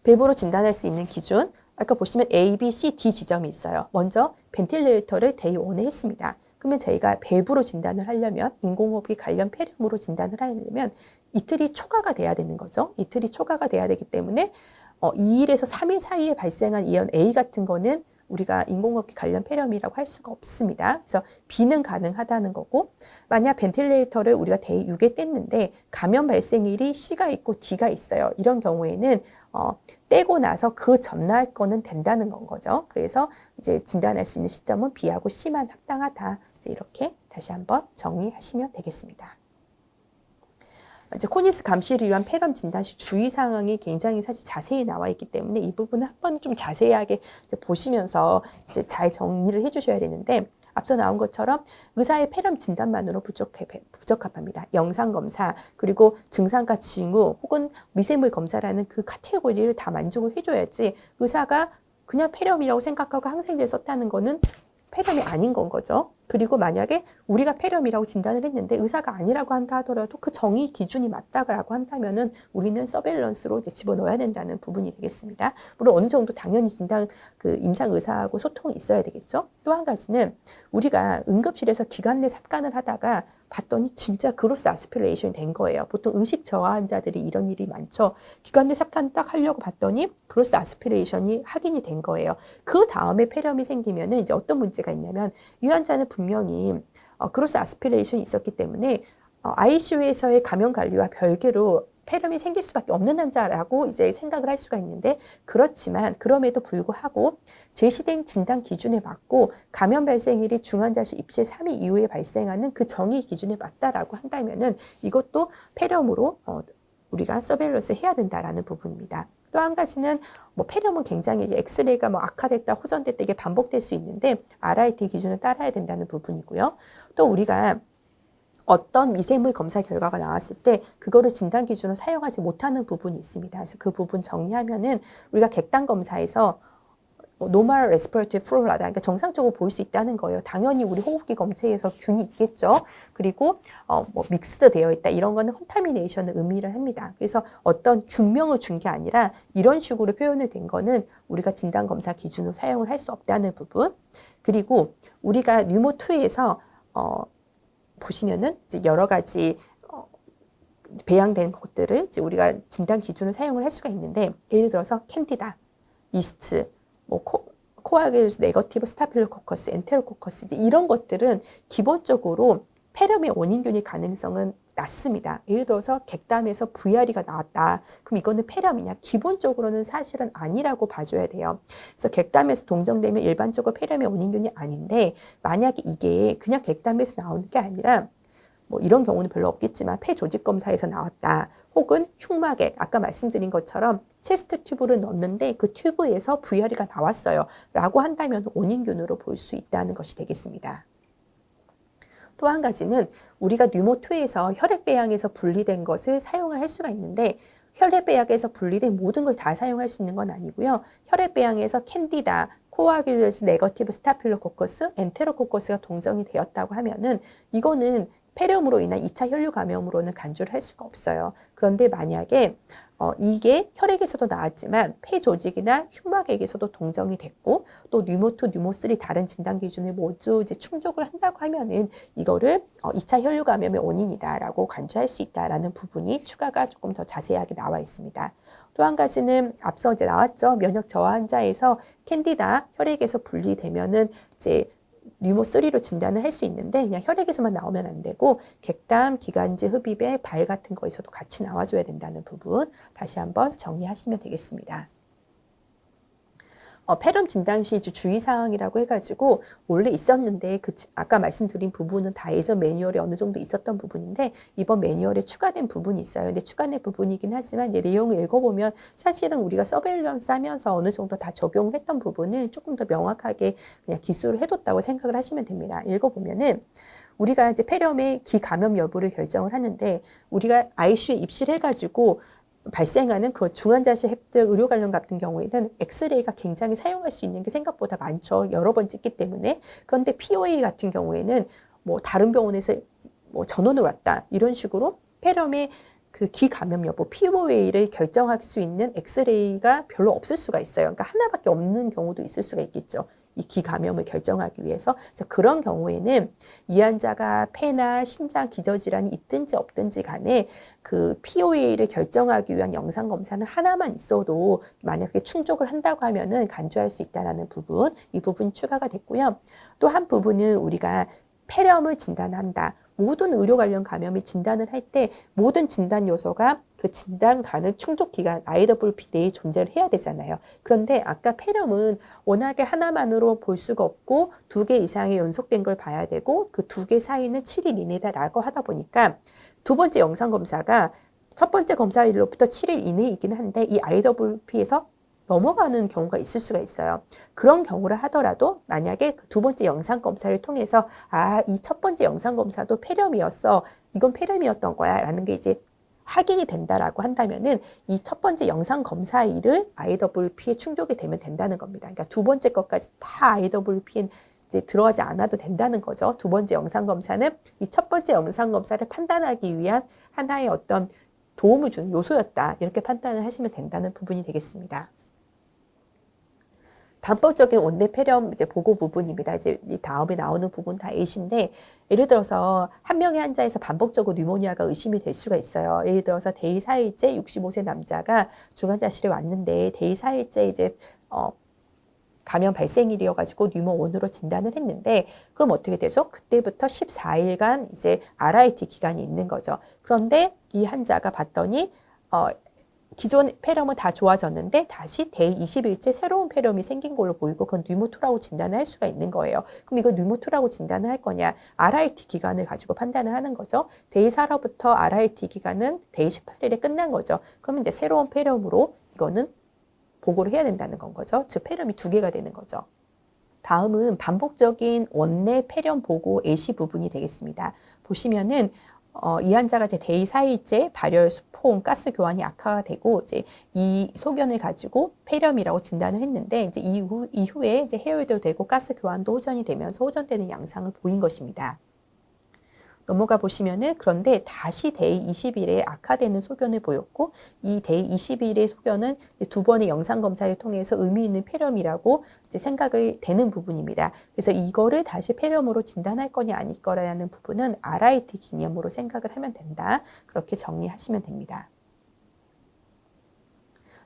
배부로 진단할 수 있는 기준, 아까 보시면 A, B, C, D 지점이 있어요. 먼저 벤틸레이터를 데이 1에 했습니다. 그러면 저희가 배부로 진단을 하려면, 인공호흡기 관련 폐렴으로 진단을 하려면 이틀이 초과가 돼야 되는 거죠. 이틀이 초과가 돼야 되기 때문에 2일에서 3일 사이에 발생한 이온 A 같은 거는 우리가 인공호흡기 관련 폐렴이라고 할 수가 없습니다. 그래서 B는 가능하다는 거고, 만약 벤틸레이터를 우리가 데이 6에 뗐는데 감염 발생일이 C가 있고 D가 있어요. 이런 경우에는 떼고 나서 그 전날 거는 된다는 건 거죠. 그래서 이제 진단할 수 있는 시점은 B하고 C만 합당하다. 이제 이렇게 다시 한번 정리하시면 되겠습니다. 이제 코니스 감시를 위한 폐렴 진단 시 주의사항이 굉장히 사실 자세히 나와 있기 때문에 이 부분은 한 번 좀 자세하게 이제 보시면서 이제 잘 정리를 해주셔야 되는데, 앞서 나온 것처럼 의사의 폐렴 진단만으로 부적합합니다. 영상검사, 그리고 증상과 징후 혹은 미생물 검사라는 그 카테고리를 다 만족을 해줘야지 의사가 그냥 폐렴이라고 생각하고 항생제를 썼다는 거는 폐렴이 아닌 건 거죠. 그리고 만약에 우리가 폐렴이라고 진단을 했는데 의사가 아니라고 한다 하더라도 그 정의 기준이 맞다고 한다면은 우리는 서베일런스로 이제 집어넣어야 된다는 부분이 되겠습니다. 물론 어느 정도 당연히 진단 그 임상 의사하고 소통이 있어야 되겠죠. 또 한 가지는 우리가 응급실에서 기관 내 삽관을 하다가 봤더니 진짜 그로스 아스피레이션이 된 거예요. 보통 의식 저하 환자들이 이런 일이 많죠. 기관 내 삽관 딱 하려고 봤더니 그로스 아스피레이션이 확인이 된 거예요. 그 다음에 폐렴이 생기면은 이제 어떤 문제가 있냐면 이 환자는 분명히 그로스 아스피레이션이 있었기 때문에 ICU에서의 감염 관리와 별개로 폐렴이 생길 수밖에 없는 환자라고 이제 생각을 할 수가 있는데, 그렇지만 그럼에도 불구하고 제시된 진단 기준에 맞고 감염 발생일이 중환자실 입실 3일 이후에 발생하는 그 정의 기준에 맞다라고 한다면은 이것도 폐렴으로 우리가 서베일런스 해야 된다라는 부분입니다. 또 한 가지는 뭐 폐렴은 굉장히 엑스레이가 뭐 악화됐다 호전됐다 이게 반복될 수 있는데 RIT 기준을 따라야 된다는 부분이고요. 또 우리가 어떤 미생물 검사 결과가 나왔을 때 그거를 진단 기준으로 사용하지 못하는 부분이 있습니다. 그래서 그 부분 정리하면은 우리가 객단 검사에서 노멀 레스피레이터리 플로라다, 그러니까 정상적으로 보일 수 있다는 거예요. 당연히 우리 호흡기 검체에서 균이 있겠죠. 그리고 뭐 믹스 되어 있다 이런 거는 컨타미네이션을 의미를 합니다. 그래서 어떤 균명을 준 게 아니라 이런 식으로 표현이 된 거는 우리가 진단 검사 기준으로 사용을 할 수 없다는 부분. 그리고 우리가 뉴모2에서 보시면은 이제 여러 가지 배양된 것들을 이제 우리가 진단 기준을 사용을 할 수가 있는데, 예를 들어서 캔디다, 이스트, 뭐 코아겔루스 네거티브 스타필로코커스, 엔테로코커스 이제 이런 것들은 기본적으로 폐렴의 원인균일 가능성은 낮습니다. 예를 들어서 객담에서 VRE가 나왔다. 그럼 이거는 폐렴이냐? 기본적으로는 사실은 아니라고 봐줘야 돼요. 그래서 객담에서 동정되면 일반적으로 폐렴의 원인균이 아닌데, 만약에 이게 그냥 객담에서 나오는 게 아니라 뭐 이런 경우는 별로 없겠지만 폐 조직 검사에서 나왔다. 혹은 흉막에 아까 말씀드린 것처럼 체스트 튜브를 넣는데 그 튜브에서 VRE가 나왔어요. 라고 한다면 원인균으로 볼 수 있다는 것이 되겠습니다. 또 한 가지는 우리가 뉴모2에서 혈액배양에서 분리된 것을 사용을 할 수가 있는데, 혈액배양에서 분리된 모든 걸 다 사용할 수 있는 건 아니고요. 혈액배양에서 캔디다, 코아귤루스 네거티브 스타필로코커스, 엔테로코커스가 동정이 되었다고 하면은 이거는 폐렴으로 인한 2차 혈류 감염으로는 간주를 할 수가 없어요. 그런데 만약에 이게 혈액에서도 나왔지만 폐 조직이나 흉막액에서도 동정이 됐고 또 뉴모2, 뉴모3 다른 진단 기준을 모두 이제 충족을 한다고 하면은 이거를 2차 혈류 감염의 원인이다라고 간주할 수 있다라는 부분이 추가가 조금 더 자세하게 나와 있습니다. 또 한 가지는 앞서 이제 나왔죠. 면역 저하 환자에서 캔디다 혈액에서 분리되면은 이제 뉴모3로 진단을 할 수 있는데 그냥 혈액에서만 나오면 안 되고 객담, 기관지, 흡입에 발 같은 거에서도 같이 나와줘야 된다는 부분 다시 한번 정리하시면 되겠습니다. 폐렴 진단 시 주의사항이라고 해가지고 원래 있었는데 아까 말씀드린 부분은 다 예전 매뉴얼에 어느 정도 있었던 부분인데 이번 매뉴얼에 추가된 부분이 있어요. 근데 추가된 부분이긴 하지만 이제 내용을 읽어보면 사실은 우리가 서베일런스 하면서 어느 정도 다 적용을 했던 부분을 조금 더 명확하게 그냥 기술을 해뒀다고 생각을 하시면 됩니다. 읽어보면은 우리가 이제 폐렴의 기감염 여부를 결정을 하는데 우리가 ICU에 입실해가지고 발생하는 그 중환자실 획득 의료 관련 같은 경우에는 엑스레이가 굉장히 사용할 수 있는 게 생각보다 많죠. 여러 번 찍기 때문에. 그런데 POA 같은 경우에는 뭐 다른 병원에서 뭐 전원을 왔다 이런 식으로 폐렴의 그 기감염 여부 POA를 결정할 수 있는 엑스레이가 별로 없을 수가 있어요. 그러니까 하나밖에 없는 경우도 있을 수가 있겠죠. 이 기감염을 결정하기 위해서. 그래서 그런 경우에는 이 환자가 폐나 신장 기저질환이 있든지 없든지 간에 그 POA를 결정하기 위한 영상 검사는 하나만 있어도 만약에 충족을 한다고 하면은 간주할 수 있다는 부분, 이 부분이 추가가 됐고요. 또 한 부분은 우리가 폐렴을 진단한다. 모든 의료 관련 감염을 진단을 할 때 모든 진단 요소가 그 진단 가능 충족 기간 IWP 내에 존재를 해야 되잖아요. 그런데 아까 폐렴은 워낙에 하나만으로 볼 수가 없고 2개 이상의 연속된 걸 봐야 되고 그 2개 사이는 7일 이내다라고 하다 보니까 두 번째 영상 검사가 첫 번째 검사일로부터 7일 이내이긴 한데 이 IWP에서 넘어가는 경우가 있을 수가 있어요. 그런 경우를 하더라도 만약에 두 번째 영상 검사를 통해서 이 첫 번째 영상 검사도 폐렴이었어. 이건 폐렴이었던 거야. 라는 게 이제 확인이 된다라고 한다면은 이 첫 번째 영상 검사일을 IWP에 충족이 되면 된다는 겁니다. 그러니까 두 번째 것까지 다 IWP에 이제 들어가지 않아도 된다는 거죠. 두 번째 영상 검사는 이 첫 번째 영상 검사를 판단하기 위한 하나의 어떤 도움을 주는 요소였다. 이렇게 판단을 하시면 된다는 부분이 되겠습니다. 반복적인 원내 폐렴 이제 보고 부분입니다. 이제 이 다음에 나오는 부분 다 A인데 예를 들어서 한 명의 환자에서 반복적으로 뉴모니아가 의심이 될 수가 있어요. 예를 들어서 데이 4일째 65세 남자가 중환자실에 왔는데 데이 4일째 이제 감염 발생일이어가지고 뉴모1으로 진단을 했는데 그럼 어떻게 되죠? 그때부터 14일간 이제 RIT 기간이 있는 거죠. 그런데 이 환자가 봤더니 기존 폐렴은 다 좋아졌는데 다시 데이 20일째 새로운 폐렴이 생긴 걸로 보이고 그건 뉴모2라고 진단을 할 수가 있는 거예요. 그럼 이거 뉴모2라고 진단을 할 거냐? RIT 기간을 가지고 판단을 하는 거죠. 데이 4로부터 RIT 기간은 데이 18일에 끝난 거죠. 그러면 이제 새로운 폐렴으로 이거는 보고를 해야 된다는 건 거죠. 즉 폐렴이 2개가 되는 거죠. 다음은 반복적인 원내 폐렴 보고 예시 부분이 되겠습니다. 보시면은 이 환자가 이제 데이 4일째 발열, 수포, 가스 교환이 악화가 되고 이제 이 소견을 가지고 폐렴이라고 진단을 했는데 이제 이후에 이제 해열도 되고 가스 교환도 호전이 되면서 호전되는 양상을 보인 것입니다. 넘어가 보시면은 그런데 다시 데이 20일에 악화되는 소견을 보였고 이 데이 20일의 소견은 두 번의 영상 검사를 통해서 의미 있는 폐렴이라고 이제 생각이 되는 부분입니다. 그래서 이거를 다시 폐렴으로 진단할 거냐 아닐 거라는 부분은 RIT 기념으로 생각을 하면 된다. 그렇게 정리하시면 됩니다.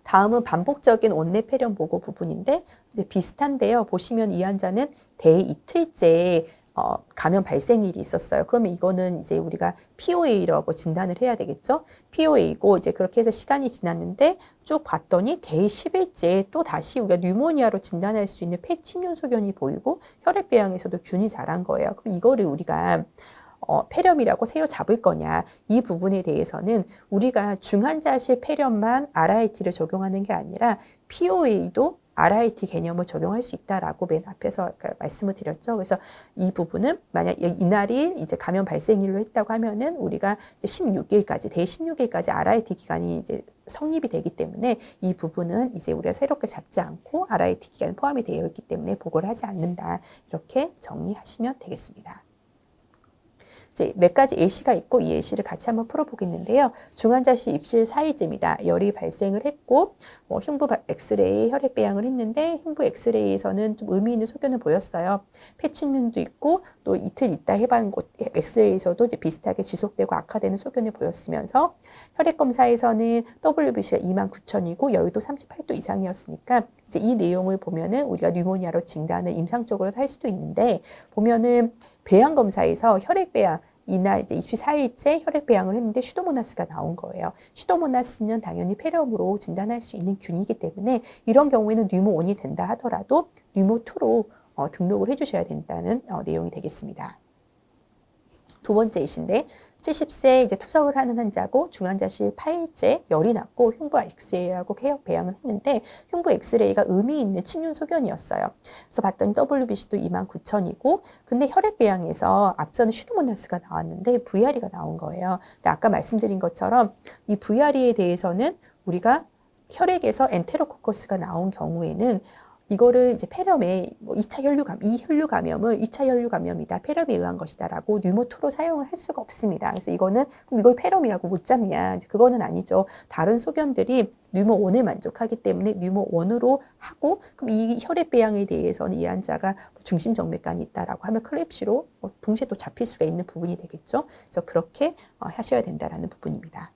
다음은 반복적인 원내 폐렴 보고 부분인데 이제 비슷한데요. 보시면 이 환자는 데이 이틀째 감염 발생일이 있었어요. 그러면 이거는 이제 우리가 POA라고 진단을 해야 되겠죠. POA이고 이제 그렇게 해서 시간이 지났는데 쭉 봤더니 데이 10일째 또 다시 우리가 뉴모니아로 진단할 수 있는 폐 침륜 소견이 보이고 혈액 배양에서도 균이 자란 거예요. 그럼 이거를 우리가 폐렴이라고 세워 잡을 거냐 이 부분에 대해서는 우리가 중환자실 폐렴만 RIT를 적용하는 게 아니라 POA도 RIT 개념을 적용할 수 있다라고 맨 앞에서 말씀을 드렸죠. 그래서 이 부분은 만약 이날이 이제 감염 발생일로 했다고 하면은 우리가 이제 16일까지, 데이 16일까지 RIT 기간이 이제 성립이 되기 때문에 이 부분은 이제 우리가 새롭게 잡지 않고 RIT 기간이 포함이 되어 있기 때문에 보고를 하지 않는다. 이렇게 정리하시면 되겠습니다. 이제 몇 가지 예시가 있고 이 예시를 같이 한번 풀어보겠는데요. 중환자실 입실 4일째입니다. 열이 발생을 했고 흉부 엑스레이 혈액 배양을 했는데 흉부 엑스레이에서는 좀 의미 있는 소견을 보였어요. 폐침륜도 있고 또 이틀 있다 해본 곳 엑스레이에서도 이제 비슷하게 지속되고 악화되는 소견을 보였으면서 혈액 검사에서는 WBC가 29,000이고 열도 38도 이상이었으니까 이제 이 내용을 보면은 우리가 뉴모니아로 진단을 임상적으로 할 수도 있는데 보면은 배양 검사에서 혈액 배양 이날 이제 24일째 혈액 배양을 했는데 슈도모나스가 나온 거예요. 슈도모나스는 당연히 폐렴으로 진단할 수 있는 균이기 때문에 이런 경우에는 뉴모1이 된다 하더라도 뉴모2로 등록을 해주셔야 된다는 내용이 되겠습니다. 두 번째 이신데 70세 이제 투석을 하는 환자고 중환자실 8일째 열이 났고 흉부 엑스레이하고 쾌역 배양을 했는데 흉부 엑스레이가 의미 있는 침륜 소견이었어요. 그래서 봤더니 WBC도 29,000이고 근데 혈액 배양에서 앞서는 슈도모나스가 나왔는데 VRE가 나온 거예요. 근데 아까 말씀드린 것처럼 이 VRE에 대해서는 우리가 혈액에서 엔테로코커스가 나온 경우에는 이거를 이제 폐렴의 뭐 2차 혈류감, 이 혈류감염을 2차 혈류감염이다, 폐렴에 의한 것이다라고 뉴모2로 사용을 할 수가 없습니다. 그래서 이거는 그럼 이걸 폐렴이라고 못 잡냐? 이제 그거는 아니죠. 다른 소견들이 뉴모1을 만족하기 때문에 뉴모1으로 하고 그럼 이 혈액 배양에 대해서는 이 환자가 중심정맥관이 있다라고 하면 클랩시로 동시에 또 잡힐 수가 있는 부분이 되겠죠. 그래서 그렇게 하셔야 된다라는 부분입니다.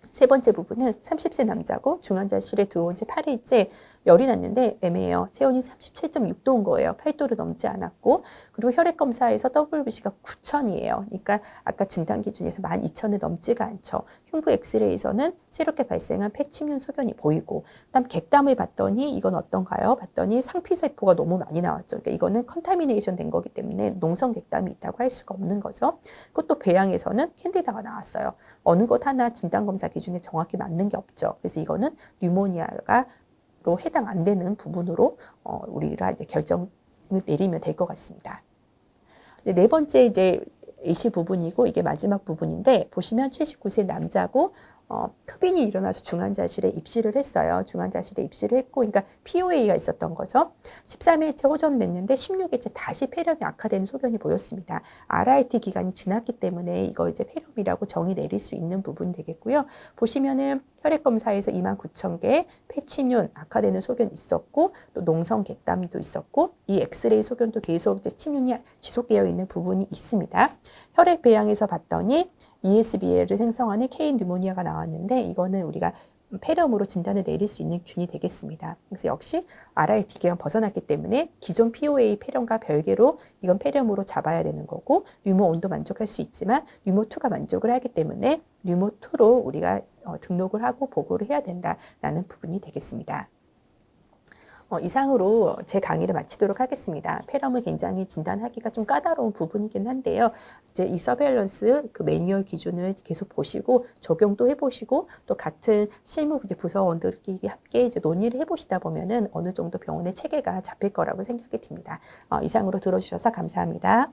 세 번째 부분은 30세 남자고 중환자실에 들어온 지 8일째 열이 났는데 애매해요. 체온이 37.6도인 거예요. 8도를 넘지 않았고 그리고 혈액검사에서 WBC가 9,000이에요. 그러니까 아까 진단 기준에서 12,000을 넘지가 않죠. 흉부 엑스레이에서는 새롭게 발생한 폐침륜 소견이 보이고 그다음 객담을 봤더니 이건 어떤가요? 봤더니 상피세포가 너무 많이 나왔죠. 그러니까 이거는 컨타미네이션 된 거기 때문에 농성 객담이 있다고 할 수가 없는 거죠. 그것도 배양에서는 캔디다가 나왔어요. 어느 것 하나 진단검사 기준에 정확히 맞는 게 없죠. 그래서 이거는 뉴모니아로 해당 안 되는 부분으로 우리가 이제 결정을 내리면 될 것 같습니다. 네 번째 이제 AC 부분이고 이게 마지막 부분인데 보시면 79세 남자고 흡인이 일어나서 중환자실에 입실을 했어요. 중환자실에 입실을 했고, 그러니까 POA가 있었던 거죠. 13일째 호전 냈는데 16일째 다시 폐렴이 악화되는 소견이 보였습니다. RIT 기간이 지났기 때문에 이거 이제 폐렴이라고 정의 내릴 수 있는 부분이 되겠고요. 보시면은 혈액검사에서 29,000개 폐침륜 악화되는 소견이 있었고, 또 농성 객담도 있었고, 이 엑스레이 소견도 계속 이제 침륜이 지속되어 있는 부분이 있습니다. 혈액 배양에서 봤더니 ESBL을 생성하는 K 뉴모니아가 나왔는데 이거는 우리가 폐렴으로 진단을 내릴 수 있는 균이 되겠습니다. 그래서 역시 RIT 기간 벗어났기 때문에 기존 POA 폐렴과 별개로 이건 폐렴으로 잡아야 되는 거고 뉴모1도 만족할 수 있지만 뉴모2가 만족을 하기 때문에 뉴모2로 우리가 등록을 하고 보고를 해야 된다라는 부분이 되겠습니다. 이상으로 제 강의를 마치도록 하겠습니다. 폐렴을 굉장히 진단하기가 좀 까다로운 부분이긴 한데요. 이제 이 서베일런스 그 매뉴얼 기준을 계속 보시고 적용도 해보시고 또 같은 실무 이제 부서원들끼리 함께 이제 논의를 해보시다 보면은 어느 정도 병원의 체계가 잡힐 거라고 생각이 듭니다. 이상으로 들어주셔서 감사합니다.